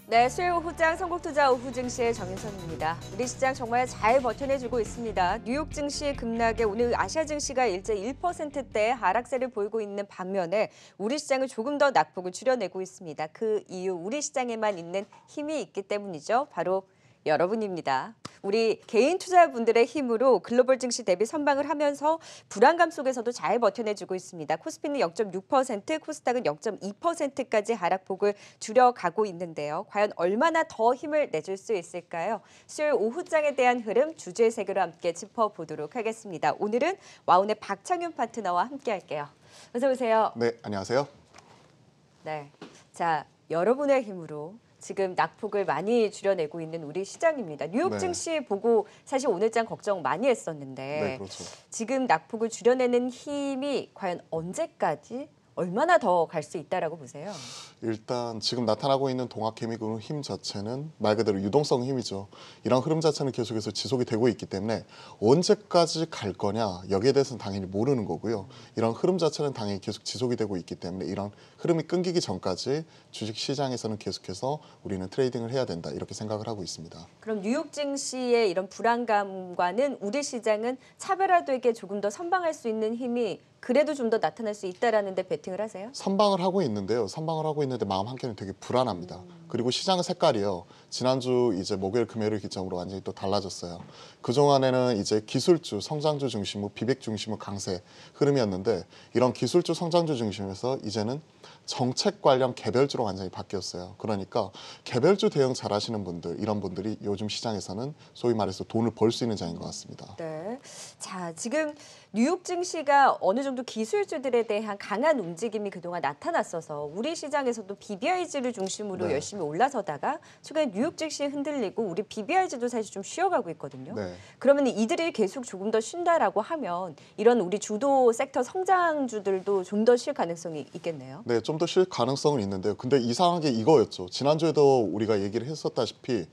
네, 수요일 오후장 선곡투자 오후 증시의 정윤선입니다. 우리 시장 정말 잘 버텨내주고 있습니다. 뉴욕 증시 급락에 오늘 아시아 증시가 일제 1%대 하락세를 보이고 있는 반면에 우리 시장은 조금 더 낙폭을 줄여내고 있습니다. 그 이유 우리 시장에만 있는 힘이 있기 때문이죠. 바로 여러분입니다. 우리 개인 투자분들의 힘으로 글로벌 증시 대비 선방을 하면서 불안감 속에서도 잘 버텨내주고 있습니다. 코스피는 0.6%, 코스닥은 0.2%까지 하락폭을 줄여가고 있는데요. 과연 얼마나 더 힘을 내줄 수 있을까요? 수요일 오후장에 대한 흐름 주제 세계로 함께 짚어보도록 하겠습니다. 오늘은 와운의 박창윤 파트너와 함께할게요. 어서 오세요. 네, 안녕하세요. 네, 자 여러분의 힘으로 지금 낙폭을 많이 줄여내고 있는 우리 시장입니다. 뉴욕 증시 보고 사실 오늘장 걱정 많이 했었는데 네, 그렇죠. 지금 낙폭을 줄여내는 힘이 과연 언제까지 얼마나 더 갈 수 있다라고 보세요? 일단 지금 나타나고 있는 동학개미군 힘 자체는 말 그대로 유동성 힘이죠. 이런 흐름 자체는 계속해서 지속이 되고 있기 때문에 언제까지 갈 거냐 여기에 대해서는 당연히 모르는 거고요. 이런 흐름 자체는 당연히 계속 지속이 되고 있기 때문에 이런 흐름이 끊기기 전까지 주식시장에서는 계속해서 우리는 트레이딩을 해야 된다 이렇게 생각을 하고 있습니다. 그럼 뉴욕 증시의 이런 불안감과는 우리 시장은 차별화되게 조금 더 선방할 수 있는 힘이 그래도 좀 더 나타날 수 있다라는 데 베팅을 하세요? 선방을 하고 있는데요. 선방을 하고 있는데 마음 한켠이 되게 불안합니다. 그리고 시장의 색깔이요. 지난주 이제 목요일 금요일을 기점으로 완전히 또 달라졌어요. 그동안에는 이제 기술주, 성장주 중심으로 비백 중심으로 강세 흐름이었는데 이런 기술주, 성장주 중심에서 이제는 정책 관련 개별주로 완전히 바뀌었어요. 그러니까 개별주 대응 잘하시는 분들, 이런 분들이 요즘 시장에서는 소위 말해서 돈을 벌 수 있는 장인 것 같습니다. 네. 자, 지금 뉴욕 증시가 어느 정도 기술주들에 대한 강한 움직임이 그동안 나타났어서 우리 시장에서도 BBIG를 중심으로 열심히 올라서다가 최근에 뉴욕 증시 흔들리고 우리 BBIG도 사실 좀 쉬어가고 있거든요. 네. 그러면 이들이 계속 조금 더 쉰다라고 하면 이런 우리 주도 섹터 성장주들도 좀 더 쉴 가능성이 있겠네요. 네, 좀 더 쉴 가능성은 있는데요. 근데 이상하게 이거였죠. 지난주에도 우리가 얘기를 했었다시피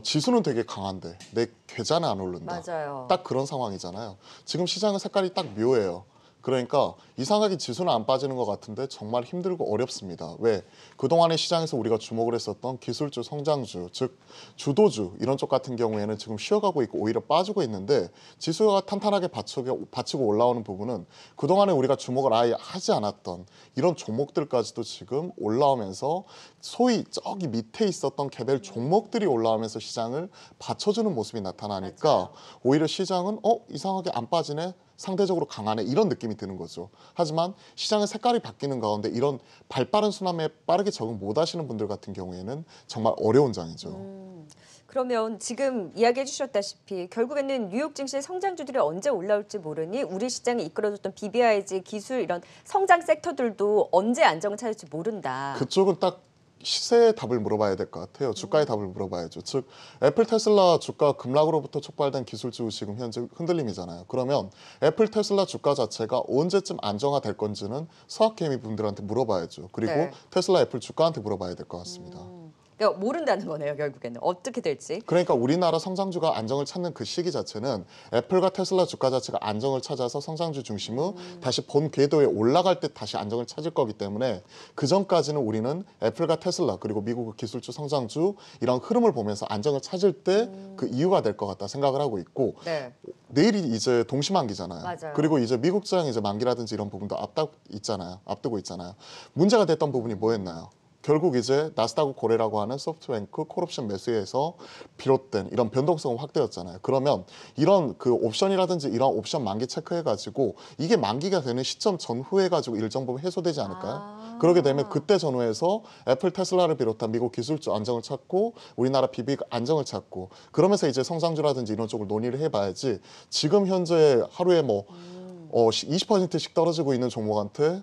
지수는 되게 강한데 내 계좌는 안 오른다. 맞아요. 딱 그런 상황이잖아요. 지금 시장의 색깔이 딱 묘해요. 그러니까 이상하게 지수는 안 빠지는 것 같은데 정말 힘들고 어렵습니다. 왜? 그동안의 시장에서 우리가 주목을 했었던 기술주, 성장주, 즉 주도주 이런 쪽 같은 경우에는 지금 쉬어가고 있고 오히려 빠지고 있는데 지수가 탄탄하게 받치고 올라오는 부분은 그동안에 우리가 주목을 아예 하지 않았던 이런 종목들까지도 지금 올라오면서 소위 저기 밑에 있었던 개별 종목들이 올라오면서 시장을 받쳐주는 모습이 나타나니까 맞아요. 오히려 시장은 이상하게 안 빠지네? 상대적으로 강하네 이런 느낌이 드는 거죠. 하지만 시장의 색깔이 바뀌는 가운데 이런 발빠른 순환에 빠르게 적응 못 하시는 분들 같은 경우에는 정말 어려운 장이죠. 그러면 지금 이야기해 주셨다시피 결국에는 뉴욕 증시의 성장주들이 언제 올라올지 모르니 우리 시장이 이끌어줬던 BBIG, 기술 이런 성장 섹터들도 언제 안정을 찾을지 모른다. 그쪽은 딱 시세의 답을 물어봐야 될 것 같아요. 주가의 답을 물어봐야죠. 즉 애플, 테슬라 주가 급락으로부터 촉발된 기술주 지금 현재 흔들림이잖아요. 그러면 애플, 테슬라 주가 자체가 언제쯤 안정화될 건지는 서학개미 분들한테 물어봐야죠. 그리고 네. 테슬라, 애플 주가한테 물어봐야 될 것 같습니다. 그러니까 모른다는 거네요, 결국에는. 어떻게 될지. 그러니까 우리나라 성장주가 안정을 찾는 그 시기 자체는 애플과 테슬라 주가 자체가 안정을 찾아서 성장주 중심으로 다시 본 궤도에 올라갈 때 다시 안정을 찾을 거기 때문에 그 전까지는 우리는 애플과 테슬라 그리고 미국 기술주 성장주 이런 흐름을 보면서 안정을 찾을 때 그 이유가 될 것 같다 생각을 하고 있고 네. 내일이 이제 동시만기잖아요. 맞아요. 그리고 이제 미국장 이제 만기라든지 이런 부분도 앞두고 있잖아요. 문제가 됐던 부분이 뭐였나요? 결국 이제 나스닥 거래라고 하는 소프트뱅크 콜옵션 매수에서 비롯된 이런 변동성 확대였잖아요. 그러면 이런 그 옵션이라든지 이런 옵션 만기 체크해가지고 이게 만기가 되는 시점 전후해가지고 일정 부분 해소되지 않을까요? 그렇게 되면 그때 전후해서 애플, 테슬라를 비롯한 미국 기술주 안정을 찾고 우리나라 비비 안정을 찾고 그러면서 이제 성장주라든지 이런 쪽을 논의를 해봐야지 지금 현재 하루에 뭐 20%씩 떨어지고 있는 종목한테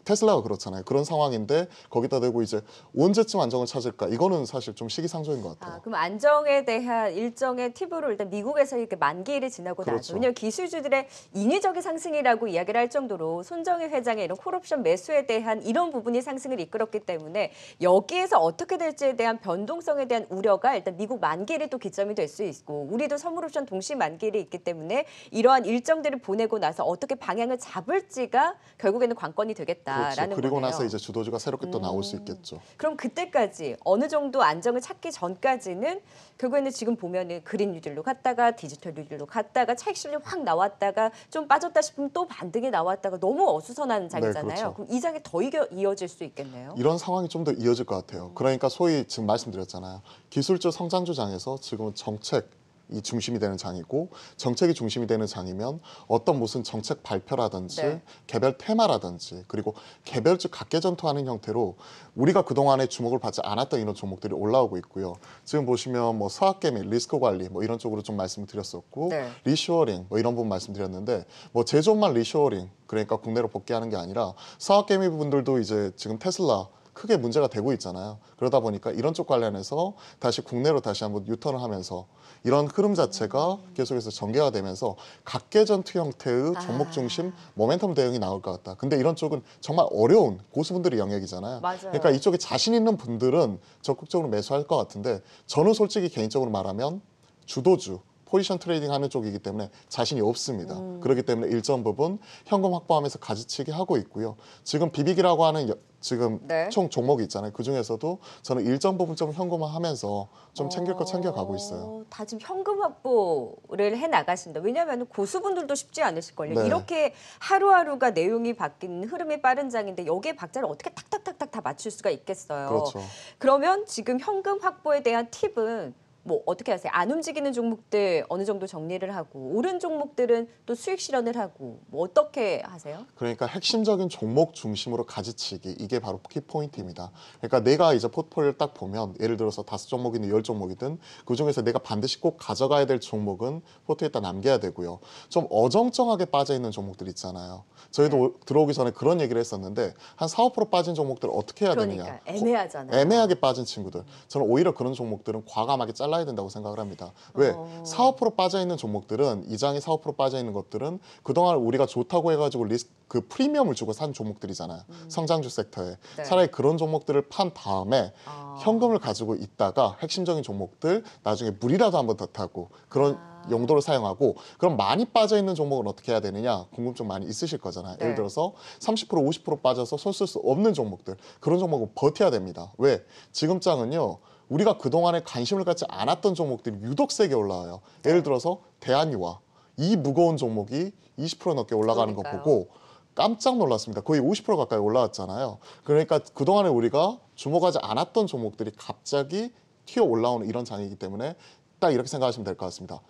테슬라가 그렇잖아요. 그런 상황인데 거기다 대고 이제 언제쯤 안정을 찾을까? 이거는 사실 좀 시기상조인 것 같아요. 그럼 안정에 대한 일정의 팁으로 일단 미국에서 이렇게 만기일이 지나고 나서 그렇죠. 왜냐하면 기술주들의 인위적인 상승이라고 이야기를 할 정도로 손정희 회장의 이런 콜옵션 매수에 대한 이런 부분이 상승을 이끌었기 때문에 여기에서 어떻게 될지에 대한 변동성에 대한 우려가 일단 미국 만기일이 또 기점이 될 수 있고 우리도 선물옵션 동시 만기일이 있기 때문에 이러한 일정들을 보내고 나서 어떻게 방향을 잡을지가 결국에는 관건이 되겠다. 있다라는 그렇죠. 그리고 거네요. 나서 이제 주도주가 새롭게 또 나올 수 있겠죠. 그럼 그때까지 어느 정도 안정을 찾기 전까지는 결국에는 지금 보면은 그린 뉴딜로 갔다가 디지털 뉴딜로 갔다가 차익 실력 확 나왔다가 좀 빠졌다 싶으면 또 반등이 나왔다가 너무 어수선한 장이잖아요. 그렇죠. 그럼 이 장이 더 이어질 수 있겠네요. 이런 상황이 좀 더 이어질 것 같아요. 그러니까 소위 지금 말씀드렸잖아요. 기술주 성장주 장에서 지금은 정책이 중심이 되는 장이고 정책이 중심이 되는 장이면 어떤 무슨 정책 발표라든지 네. 개별 테마라든지 그리고 개별주 각계전투하는 형태로 우리가 그동안에 주목을 받지 않았던 이런 종목들이 올라오고 있고요. 지금 보시면 뭐 서학개미, 리스크 관리 뭐 이런 쪽으로 좀 말씀을 드렸었고 네. 리쇼어링 뭐 이런 부분 말씀드렸는데 뭐 제조업만 리쇼어링 그러니까 국내로 복귀하는 게 아니라 서학개미 분들도 이제 지금 테슬라 크게 문제가 되고 있잖아요. 그러다 보니까 이런 쪽 관련해서 다시 국내로 다시 한번 유턴을 하면서 이런 흐름 자체가 계속해서 전개가 되면서 각계전투 형태의 종목 중심 모멘텀 대응이 나올 것 같다. 근데 이런 쪽은 정말 어려운 고수분들의 영역이잖아요. 맞아요. 그러니까 이쪽에 자신 있는 분들은 적극적으로 매수할 것 같은데 저는 솔직히 개인적으로 말하면 주도주 포지션 트레이딩 하는 쪽이기 때문에 자신이 없습니다. 그렇기 때문에 일정 부분 현금 확보하면서 가지치기 하고 있고요. 지금 비비기라고 하는 지금 네. 총 종목이 있잖아요. 그 중에서도 저는 일정 부분 좀 현금화하면서 좀 챙길 거 챙겨가고 있어요. 다 지금 현금 확보를 해 나가신다. 왜냐하면 고수분들도 쉽지 않으실걸요. 네. 이렇게 하루하루가 내용이 바뀌는 흐름이 빠른 장인데 여기에 박자를 어떻게 탁탁탁탁 다 맞출 수가 있겠어요. 그렇죠. 그러면 지금 현금 확보에 대한 팁은 뭐 어떻게 하세요? 안 움직이는 종목들 어느 정도 정리를 하고 오른 종목들은 또 수익 실현을 하고 뭐 어떻게 하세요? 그러니까 핵심적인 종목 중심으로 가지치기 이게 바로 키포인트입니다. 그러니까 내가 이제 포트폴리오를 딱 보면 예를 들어서 5종목이든 10종목이든 그중에서 내가 반드시 꼭 가져가야 될 종목은 포트에다 남겨야 되고요. 좀 어정쩡하게 빠져있는 종목들 있잖아요. 저희도 들어오기 전에 그런 얘기를 했었는데 한 4, 5% 빠진 종목들을 어떻게 해야 되느냐. 그러니까 애매하잖아요. 애매하게 빠진 친구들. 저는 오히려 그런 종목들은 과감하게 잘라야 된다고 생각을 합니다. 왜? 4, 5% 빠져있는 종목들은 이 장이 4, 5% 빠져있는 것들은 그동안 우리가 좋다고 해가지고 그 프리미엄을 주고 산 종목들이잖아요. 성장주 섹터에. 네. 차라리 그런 종목들을 판 다음에 현금을 가지고 있다가 핵심적인 종목들 나중에 물이라도 한번 더 타고 그런 용도로 사용하고 그럼 많이 빠져있는 종목은 어떻게 해야 되느냐 궁금증 많이 있으실 거잖아요. 네. 예를 들어서 30% 50% 빠져서 손 쓸 수 없는 종목들 그런 종목은 버텨야 됩니다. 왜? 지금 장은요. 우리가 그동안에 관심을 갖지 않았던 종목들이 유독 세게 올라와요. 예를 들어서 대한유화 이 무거운 종목이 20% 넘게 올라가는 거 그러니까요. 보고 깜짝 놀랐습니다. 거의 50% 가까이 올라왔잖아요. 그러니까 그동안에 우리가 주목하지 않았던 종목들이 갑자기 튀어 올라오는 이런 장이기 때문에 딱 이렇게 생각하시면 될 것 같습니다.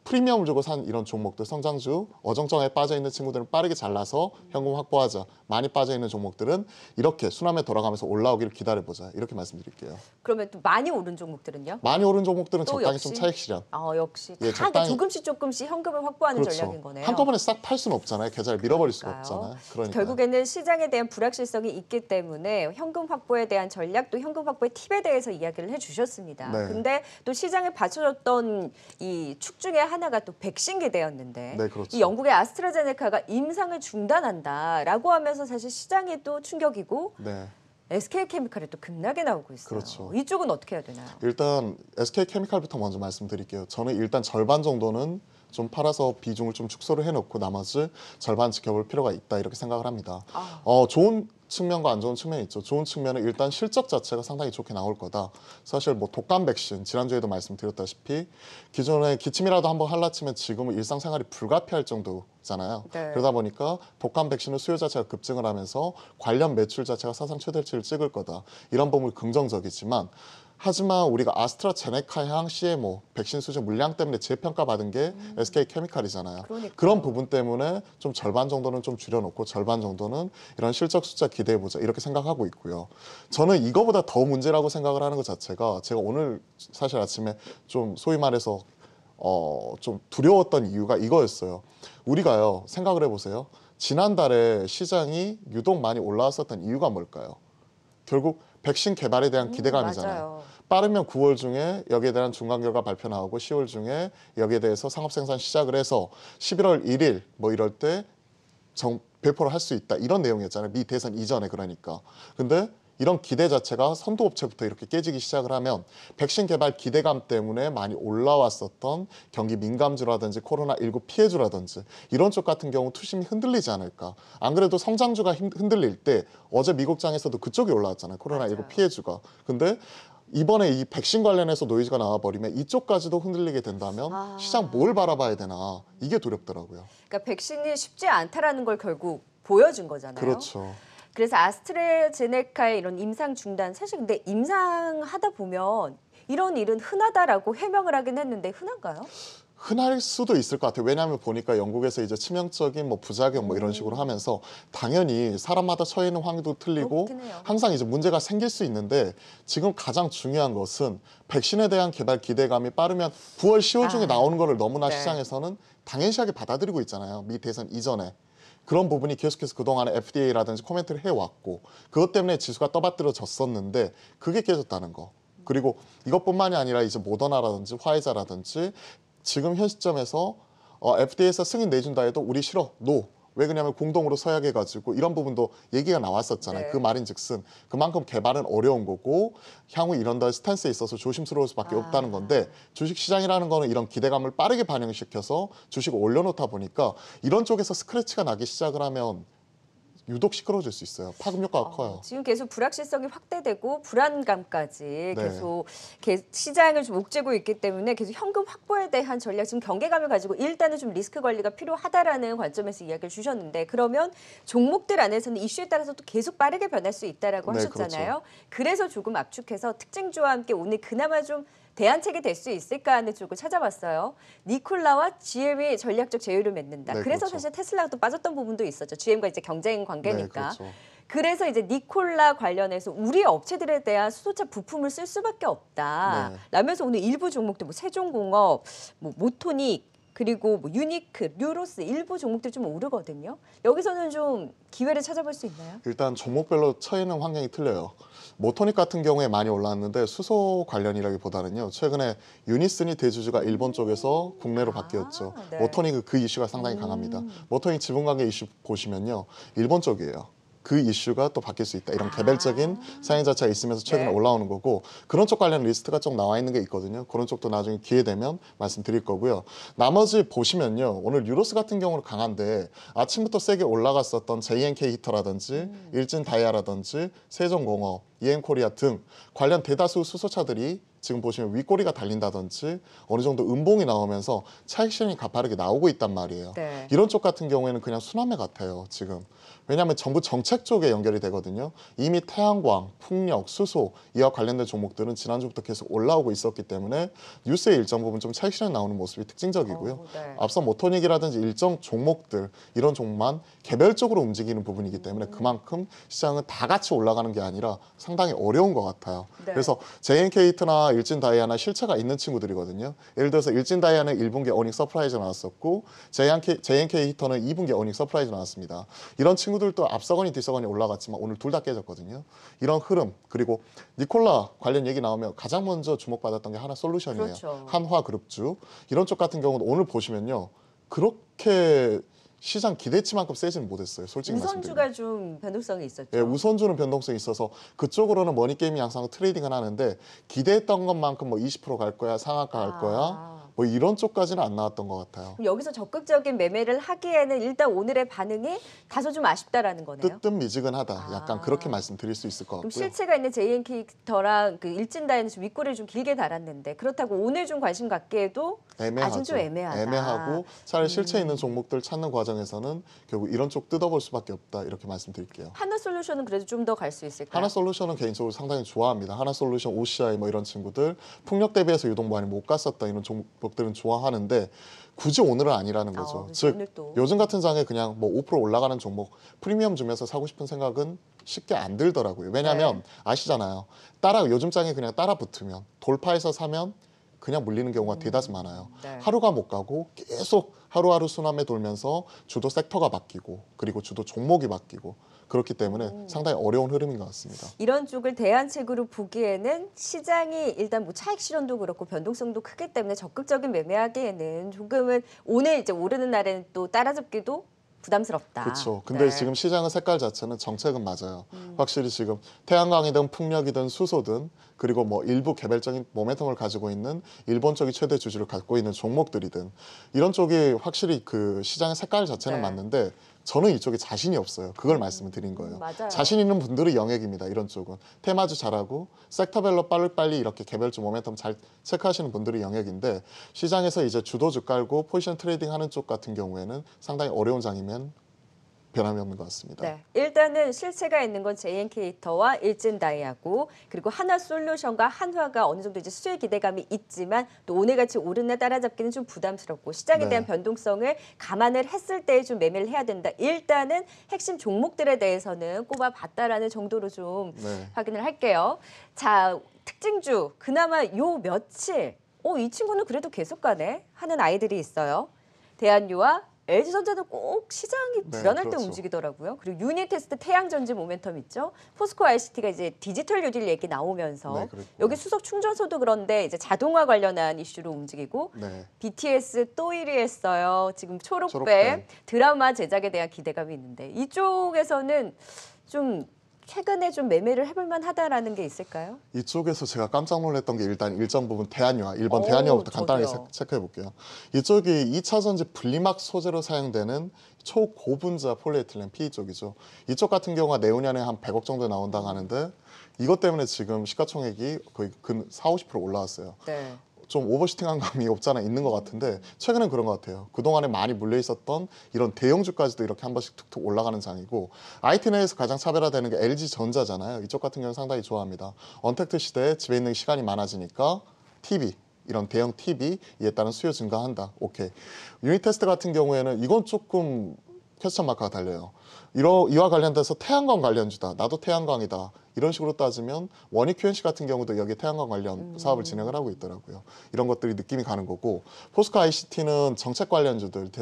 프리미엄을 주고 산 이런 종목들 성장주 어정쩡하게 빠져있는 친구들은 빠르게 잘라서 현금 확보하자. 많이 빠져있는 종목들은 이렇게 순환에 돌아가면서 올라오기를 기다려보자. 이렇게 말씀드릴게요. 그러면 또 많이 오른 종목들은요? 많이 오른 종목들은 또 적당히 역시? 좀 차익 실현. 역시 예, 다 적당히- 조금씩 현금을 확보하는 전략인 거네요. 한꺼번에 싹 팔 수는 없잖아요. 계좌를 밀어버릴 수가 그러니까요. 없잖아요. 그러니까 결국에는 시장에 대한 불확실성이 있기 때문에 현금 확보에 대한 전략 또 현금 확보의 팁에 대해서 이야기를 해주셨습니다. 네. 근데 또 시장에 받쳐줬던 이 축 중에 하나가 또 백신 개대였는데 네, 그렇죠. 이 영국의 아스트라제네카가 임상을 중단한다라고 하면서 사실 시장이 또 충격이고 네. SK케미칼이 또 급락에 나오고 있어요. 그렇죠. 이쪽은 어떻게 해야 되나요? 일단 SK케미칼부터 먼저 말씀드릴게요. 저는 일단 절반 정도는 좀 팔아서 비중을 좀 축소를 해놓고 나머지 절반 지켜볼 필요가 있다 이렇게 생각을 합니다. 좋은 측면과 안 좋은 측면이 있죠. 좋은 측면은 일단 실적 자체가 상당히 좋게 나올 거다. 사실 뭐 독감 백신 지난주에도 말씀드렸다시피 기존에 기침이라도 한번 할라치면 지금은 일상생활이 불가피할 정도잖아요. 네. 그러다 보니까 독감 백신의 수요 자체가 급증을 하면서 관련 매출 자체가 사상 최대치를 찍을 거다. 이런 부분이 긍정적이지만 하지만 우리가 아스트라제네카향 CMO 백신 수주 물량 때문에 재평가받은 게 SK케미칼이잖아요. 그러니까요. 그런 부분 때문에 좀 절반 정도는 좀 줄여놓고 절반 정도는 이런 실적 숫자 기대해보자 이렇게 생각하고 있고요. 저는 이거보다 더 문제라고 생각을 하는 것 자체가 제가 오늘 사실 아침에 좀 소위 말해서 좀 두려웠던 이유가 이거였어요. 우리가요 생각을 해보세요. 지난달에 시장이 유독 많이 올라왔었던 이유가 뭘까요? 결국 백신 개발에 대한 기대감이잖아요. 맞아요. 빠르면 9월 중에 여기에 대한 중간 결과 발표 나오고 10월 중에 여기에 대해서 상업 생산 시작을 해서 11월 1일 뭐 이럴 때 배포를 할 수 있다 이런 내용이었잖아요. 미 대선 이전에 그러니까. 근데 이런 기대 자체가 선도업체부터 이렇게 깨지기 시작을 하면 백신 개발 기대감 때문에 많이 올라왔었던 경기 민감주라든지 코로나19 피해주라든지 이런 쪽 같은 경우 투심이 흔들리지 않을까. 안 그래도 성장주가 흔들릴 때 어제 미국장에서도 그쪽이 올라왔잖아요. 코로나19 맞아요. 피해주가. 근데 이번에 이 백신 관련해서 노이즈가 나와버리면 이쪽까지도 흔들리게 된다면 시장 뭘 바라봐야 되나 이게 두렵더라고요. 그러니까 백신이 쉽지 않다라는 걸 결국 보여준 거잖아요. 그렇죠. 그래서 아스트라제네카의 이런 임상 중단, 사실 근데 임상하다 보면 이런 일은 흔하다라고 해명을 하긴 했는데 흔한가요? 흔할 수도 있을 것 같아요. 왜냐하면 보니까 영국에서 이제 치명적인 뭐 부작용 뭐 이런 식으로 하면서 당연히 사람마다 처해 있는 확률도 틀리고 그렇긴 해요. 항상 이제 문제가 생길 수 있는데 지금 가장 중요한 것은 백신에 대한 개발 기대감이 빠르면 9월, 10월 중에 나오는 거를 너무나 네. 시장에서는 당연시하게 받아들이고 있잖아요. 미 대선 이전에. 그런 부분이 계속해서 그동안에 FDA라든지 코멘트를 해왔고 그것 때문에 지수가 떠받들어졌었는데 그게 깨졌다는 거. 그리고 이것뿐만이 아니라 이제 모더나라든지 화이자라든지 지금 현 시점에서 FDA에서 승인 내준다 해도 우리 싫어, 노. 왜 그러냐면 공동으로 서약해가지고 이런 부분도 얘기가 나왔었잖아요. 네. 그 말인즉슨 그만큼 개발은 어려운 거고 향후 이런 데 스탠스에 있어서 조심스러울 수밖에 없다는 건데 주식시장이라는 거는 이런 기대감을 빠르게 반영시켜서 주식을 올려놓다 보니까 이런 쪽에서 스크래치가 나기 시작을 하면 유독 시끄러워질 수 있어요. 파급 효과가 커요. 지금 계속 불확실성이 확대되고 불안감까지 네. 계속 시장을 좀 옥죄고 있기 때문에 계속 현금 확보에 대한 전략, 지금 경계감을 가지고 일단은 좀 리스크 관리가 필요하다라는 관점에서 이야기를 주셨는데 그러면 종목들 안에서는 이슈에 따라서 또 계속 빠르게 변할 수 있다라고 네, 하셨잖아요. 그렇죠. 그래서 조금 압축해서 특징주와 함께 오늘 그나마 좀 대안책이 될 수 있을까 하는 쪽을 찾아봤어요. 니콜라와 GM이 전략적 제휴를 맺는다. 네, 그래서 그렇죠. 사실 테슬라가 또 빠졌던 부분도 있었죠. GM과 이제 경쟁 관계니까. 네, 그렇죠. 그래서 이제 니콜라 관련해서 우리 업체들에 대한 수소차 부품을 쓸 수밖에 없다. 네. 라면서 오늘 일부 종목들, 뭐 세종공업, 뭐 모토닉, 그리고 뭐 유니크, 류로스 일부 종목들 좀 오르거든요. 여기서는 좀 기회를 찾아볼 수 있나요? 일단 종목별로 처해있는 환경이 틀려요. 모토닉 같은 경우에 많이 올랐는데 수소 관련이라기보다는요. 최근에 유니슨이 대주주가 일본 쪽에서 국내로 바뀌었죠. 네. 모토닉은 그 이슈가 상당히 강합니다. 모토닉 지분관계 이슈 보시면요. 일본 쪽이에요. 그 이슈가 또 바뀔 수 있다. 이런 개별적인 사행 자체가 있으면서 최근에 네. 올라오는 거고 그런 쪽 관련 리스트가 좀 나와 있는 게 있거든요. 그런 쪽도 나중에 기회 되면 말씀드릴 거고요. 나머지 보시면요. 오늘 유로스 같은 경우는 강한데 아침부터 세게 올라갔었던 JNK 히터라든지 일진다이아라든지 세종공업, EM코리아 등 관련 대다수 수소차들이 지금 보시면 윗꼬리가 달린다든지 어느 정도 음봉이 나오면서 차익 실현이 가파르게 나오고 있단 말이에요. 네. 이런 쪽 같은 경우에는 그냥 순환매 같아요, 지금. 왜냐하면 정부 정책 쪽에 연결이 되거든요. 이미 태양광, 풍력, 수소 이와 관련된 종목들은 지난주부터 계속 올라오고 있었기 때문에 뉴스의 일정 부분 좀 차익 실현 나오는 모습이 특징적이고요. 네. 앞서 모토닉이라든지 일정 종목들 이런 종목만 개별적으로 움직이는 부분이기 때문에 그만큼 시장은 다 같이 올라가는 게 아니라 상당히 어려운 것 같아요. 네. 그래서 JNK히터나 일진다이아나 실체가 있는 친구들이거든요. 예를 들어서 일진다이아는 1분기 어닝 서프라이즈 나왔었고 JNK히터는 2분기 어닝 서프라이즈 나왔습니다. 이런 친구들도 앞서거니 뒤서거니 올라갔지만 오늘 둘 다 깨졌거든요. 이런 흐름 그리고 니콜라 관련 얘기 나오면 가장 먼저 주목받았던 게 하나솔루션이에요. 그렇죠. 한화그룹주 이런 쪽 같은 경우는 오늘 보시면요. 그렇게 시장 기대치만큼 세지는 못했어요. 솔직히 말씀드리면. 우선주가 좀 변동성이 있었죠. 예, 우선주는 변동성이 있어서 그쪽으로는 머니게임이 항상 트레이딩을 하는데 기대했던 것만큼 뭐 20%갈 거야, 상한가 갈 거야 뭐 이런 쪽까지는 안 나왔던 것 같아요. 그럼 여기서 적극적인 매매를 하기에는 일단 오늘의 반응이 다소 좀 아쉽다라는 거네요. 뜨뜻미지근하다. 약간 그렇게 말씀드릴 수 있을 것 그럼 같고요. 실체가 있는 JNK터랑 그 일진다이아는 윗꼬리를 좀 길게 달았는데 그렇다고 오늘 좀 관심 갖기에도 애매하죠. 아직 좀 애매하다. 애매하고 차라리 실체 있는 종목들 찾는 과정에서는 결국 이런 쪽 뜯어볼 수밖에 없다. 이렇게 말씀드릴게요. 하나솔루션은 그래도 좀 더 갈 수 있을까요? 하나솔루션은 개인적으로 상당히 좋아합니다. 하나솔루션, OCI 뭐 이런 친구들 풍력 대비해서 유동 많이 못 갔었다 이런 종목들은 좋아하는데 굳이 오늘은 아니라는 거죠. 그렇죠. 즉 오늘 또. 요즘 같은 장에 그냥 뭐 5% 올라가는 종목 프리미엄 주면서 사고 싶은 생각은 쉽게 안 들더라고요. 왜냐하면 아시잖아요. 요즘 장에 그냥 따라 붙으면 돌파해서 사면 그냥 물리는 경우가 대다수 많아요. 네. 하루가 못 가고 계속 하루하루 순환매 돌면서 주도 섹터가 바뀌고 그리고 주도 종목이 바뀌고 그렇기 때문에 상당히 어려운 흐름인 것 같습니다. 이런 쪽을 대안책으로 보기에는 시장이 일단 뭐 차익 실현도 그렇고 변동성도 크기 때문에 적극적인 매매하기에는 조금은 오늘 이제 오르는 날에는 또 따라잡기도 부담스럽다. 그렇죠. 근데 네. 지금 시장의 색깔 자체는 정책은 맞아요. 확실히 지금 태양광이든 풍력이든 수소든 그리고 뭐 일부 개별적인 모멘텀을 가지고 있는 일본 쪽이 최대 주주를 갖고 있는 종목들이든 이런 쪽이 확실히 그 시장의 색깔 자체는 네. 맞는데 저는 이쪽에 자신이 없어요. 그걸 말씀을 드린 거예요. 맞아요. 자신 있는 분들의 영역입니다. 이런 쪽은. 테마주 잘하고 섹터별로 빨리빨리 이렇게 개별주 모멘텀 잘 체크하시는 분들의 영역인데 시장에서 이제 주도주 깔고 포지션 트레이딩 하는 쪽 같은 경우에는 상당히 어려운 장이면 변함이 없는 것 같습니다. 네. 일단은 실체가 있는 건 JNK터와 일진다이아고 그리고 하나솔루션과 한화가 어느 정도 이제 수혜 기대감이 있지만 또 오늘같이 오르나 따라잡기는 좀 부담스럽고 시장에 네. 대한 변동성을 감안을 했을 때 좀 매매를 해야 된다. 일단은 핵심 종목들에 대해서는 꼽아봤다라는 정도로 좀 네. 확인을 할게요. 자, 특징주 그나마 요 며칠 이 친구는 그래도 계속 가네 하는 아이들이 있어요. 대한유와 LG전자는 꼭 시장이 네, 불안할 때 그렇죠. 움직이더라고요. 그리고 유니테스트 태양전지 모멘텀 있죠. 포스코 ICT가 이제 디지털 뉴딜 얘기 나오면서 네, 그랬고요. 여기 수소 충전소도 그런데 이제 자동화 관련한 이슈로 움직이고 네. BTS 또 1위 했어요. 지금 초록뱀 초록뱀. 드라마 제작에 대한 기대감이 있는데 이쪽에서는 좀 최근에 좀 매매를 해볼 만하다라는 게 있을까요? 이쪽에서 제가 깜짝 놀랐던 게 일단 일정 부분 대한유화, 일본 오, 대한유화부터 간단하게 저도요. 체크해 볼게요. 이쪽이 2차 전지 분리막 소재로 사용되는 초고분자 폴리에틸렌 PE 쪽이죠. 이쪽 같은 경우가 내후년에 한 100억 정도 나온다고 하는데 이것 때문에 지금 시가총액이 거의 근 40~50% 올라왔어요. 네. 좀 오버슈팅한 감이 없잖아 있는 것 같은데 최근엔 그런 것 같아요. 그동안에 많이 물려 있었던 이런 대형주까지도 이렇게 한 번씩 툭툭 올라가는 장이고 IT 내에서 가장 차별화되는 게 LG전자잖아요. 이쪽 같은 경우는 상당히 좋아합니다. 언택트 시대에 집에 있는 시간이 많아지니까 TV 이런 대형 TV 이에 따른 수요 증가한다. 오케이. 유니테스트 같은 경우에는 이건 조금 퀘스천 마크가 달려요. 이와 관련돼서 태양광 관련주다. 나도 태양광이다. 이런 식으로 따지면 원익 QNC 같은 경우도 여기 태양광 관련 사업을 진행을 하고 있더라고요. 이런 것들이 느낌이 가는 거고 포스코 ICT는 정책 관련주들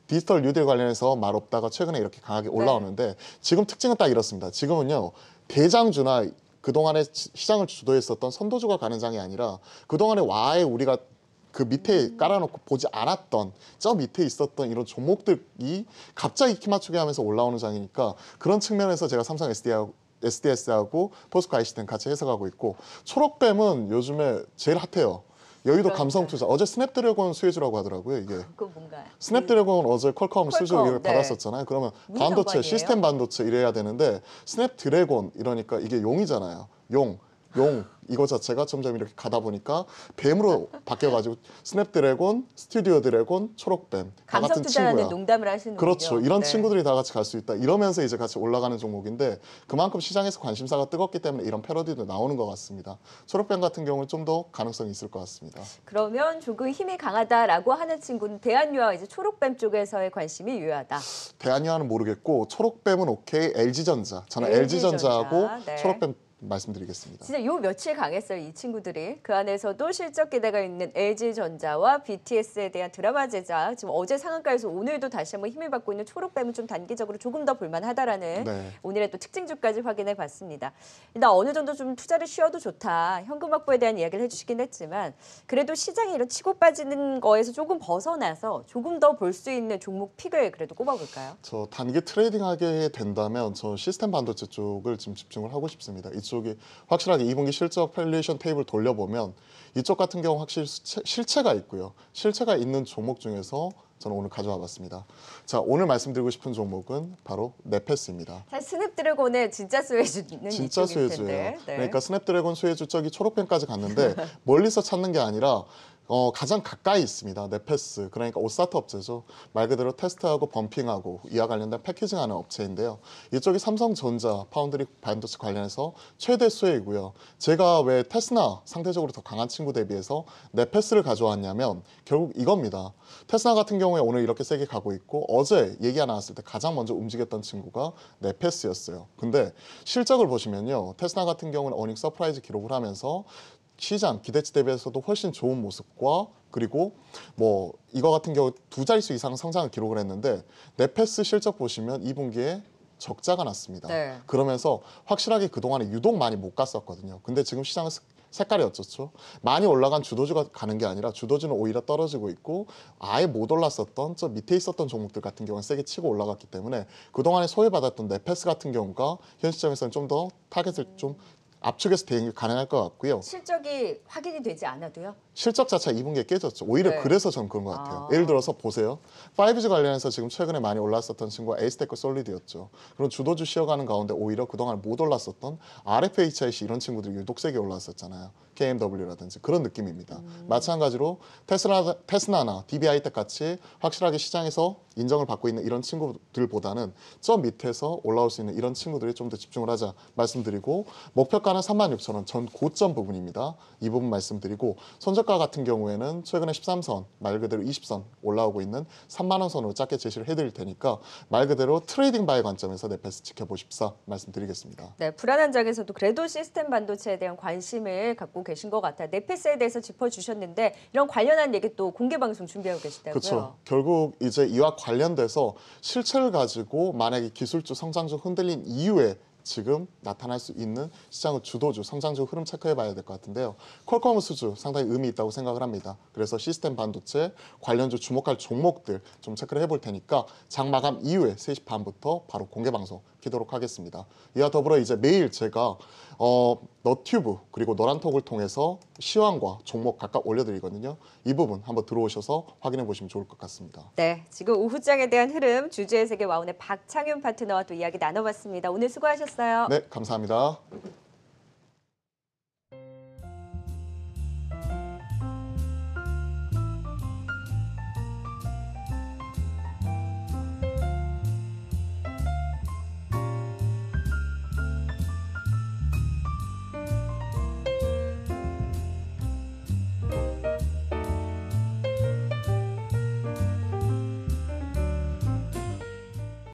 디지털 뉴딜 관련해서 말 없다가 최근에 이렇게 강하게 올라오는데 지금 특징은 딱 이렇습니다. 지금은요 대장주나 그동안에 시장을 주도했었던 선도주가 가는 장이 아니라 그동안에 와에 우리가 그 밑에 깔아놓고 보지 않았던 저 밑에 있었던 이런 종목들이 갑자기 키 맞추게 하면서 올라오는 장이니까 그런 측면에서 제가 삼성 SDS하고 포스코 ICT는 같이 해석하고 있고 초록뱀은 요즘에 제일 핫해요. 여의도 그러니까요. 감성투자 어제 스냅드래곤 수혜주라고 하더라고요. 이게 그건 뭔가요? 스냅드래곤 어제 퀄컴 수주 퀄컴, 네. 받았었잖아요. 그러면 무슨 반도체 상관이에요? 시스템 반도체 이래야 되는데 스냅드래곤 이러니까 이게 용이잖아요. 용 이거 자체가 점점 이렇게 가다 보니까 뱀으로 바뀌어가지고 스냅드래곤, 스튜디오 드래곤, 초록뱀 다 같은 감성 투자라는 친구야. 농담을 하시는군요. 그렇죠. 이런 네. 친구들이 다 같이 갈 수 있다. 이러면서 이제 같이 올라가는 종목인데 그만큼 시장에서 관심사가 뜨겁기 때문에 이런 패러디도 나오는 것 같습니다. 초록뱀 같은 경우는 좀 더 가능성이 있을 것 같습니다. 그러면 조금 힘이 강하다라고 하는 친구는 대한유와 이제 초록뱀 쪽에서의 관심이 유효하다. 대한유화는 모르겠고 초록뱀은 오케이. LG전자. 저는 LG전자, LG전자하고 네. 초록뱀 말씀드리겠습니다. 진짜 요 며칠 강했어요, 이 친구들이. 그 안에서도 실적 기대가 있는 LG전자와 BTS에 대한 드라마 제작. 지금 어제 상한가에서 오늘도 다시 한번 힘을 받고 있는 초록뱀은 좀 단기적으로 조금 더 볼만하다라는 네. 오늘의 또 특징주까지 확인해 봤습니다. 일단 어느 정도 좀 투자를 쉬어도 좋다. 현금 확보에 대한 이야기를 해주시긴 했지만 그래도 시장이 이런 치고 빠지는 거에서 조금 벗어나서 조금 더 볼 수 있는 종목 픽을 그래도 꼽아볼까요? 저 단기 트레이딩 하게 된다면 저 시스템 반도체 쪽을 좀 집중을 하고 싶습니다. 이쪽이 확실하게 2분기 실적 밸류에이션 테이블 돌려보면 이쪽 같은 경우 확실히 실체가 있고요. 실체가 있는 종목 중에서 저는 오늘 가져와 봤습니다. 자, 오늘 말씀드리고 싶은 종목은 바로 네페스입니다. 사실 스냅드래곤의 진짜 수혜주는 진짜 이쪽일 수혜주예요. 텐데. 네. 그러니까 스냅드래곤 수혜주 쪽이 초록펜까지 갔는데 멀리서 찾는 게 아니라 가장 가까이 있습니다. 네페스. 그러니까 옷사트 업체죠. 말 그대로 테스트하고 범핑하고 이와 관련된 패키징하는 업체인데요. 이쪽이 삼성전자, 파운드리 반도체 관련해서 최대 수혜이고요. 제가 왜 테스나 상대적으로 더 강한 친구 대비해서 네페스를 가져왔냐면 결국 이겁니다. 테스나 같은 경우에 오늘 이렇게 세게 가고 있고 어제 얘기가 나왔을 때 가장 먼저 움직였던 친구가 네페스였어요. 근데 실적을 보시면요. 테스나 같은 경우는 어닝 서프라이즈 기록을 하면서 시장 기대치 대비해서도 훨씬 좋은 모습과 그리고 뭐 이거 같은 경우 두 자릿수 이상 성장을 기록을 했는데 네페스 실적 보시면 2분기에 적자가 났습니다. 네. 그러면서 확실하게 그동안에 유독 많이 못 갔었거든요. 근데 지금 시장은 색깔이 어쩌죠? 많이 올라간 주도주가 가는 게 아니라 주도주는 오히려 떨어지고 있고 아예 못 올랐었던 저 밑에 있었던 종목들 같은 경우는 세게 치고 올라갔기 때문에 그동안에 소외받았던 네페스 같은 경우가 현 시점에서는 좀 더 타겟을 좀 압축해서 대응이 가능할 것 같고요. 실적이 확인이 되지 않아도요? 실적 자체가 2분기에 깨졌죠. 오히려 네. 그래서 저는 그런 것 같아요. 예를 들어서 보세요. 5G 관련해서 지금 최근에 많이 올랐었던 친구가 에이스테크 솔리드였죠. 그런 주도주 쉬어가는 가운데 오히려 그동안 못 올랐었던 RFHIC 이런 친구들이 유독 세게 올랐었잖아요. KMW라든지 그런 느낌입니다. 마찬가지로 테스라나 DB하이텍 같이 확실하게 시장에서 인정을 받고 있는 이런 친구들보다는 저 밑에서 올라올 수 있는 이런 친구들이 좀 더 집중을 하자 말씀드리고 목표가는 36,000원 전 고점 부분입니다. 이 부분 말씀드리고 손절가 같은 경우에는 최근에 13선 말 그대로 20선 올라오고 있는 3만 원 선으로 짧게 제시를 해드릴 테니까 말 그대로 트레이딩 바의 관점에서 네페스 지켜보십사 말씀드리겠습니다. 네, 불안한 장에서도 그래도 시스템 반도체에 대한 관심을 갖고 계신 것 같아요. 네페스에 대해서 짚어주셨는데 이런 관련한 얘기 또 공개 방송 준비하고 계시다고요? 그렇죠. 결국 이제 이와 관련돼서 실체를 가지고 만약에 기술주, 성장주 흔들린 이후에 지금 나타날 수 있는 시장의 주도주, 성장주 흐름 체크해봐야 될 것 같은데요. 퀄컴 수주 상당히 의미 있다고 생각을 합니다. 그래서 시스템 반도체 관련주 주목할 종목들 좀 체크를 해볼 테니까 장 마감 이후에 3시 반부터 바로 공개 방송 키도록 하겠습니다. 이와 더불어 이제 매일 제가 너튜브 그리고 노란톡을 통해서 시황과 종목 각각 올려드리거든요. 이 부분 한번 들어오셔서 확인해 보시면 좋을 것 같습니다. 네, 지금 오후장에 대한 흐름 주주의 세계 와운의 박창윤 파트너와 또 이야기 나눠봤습니다. 오늘 수고하셨어요. 네, 감사합니다.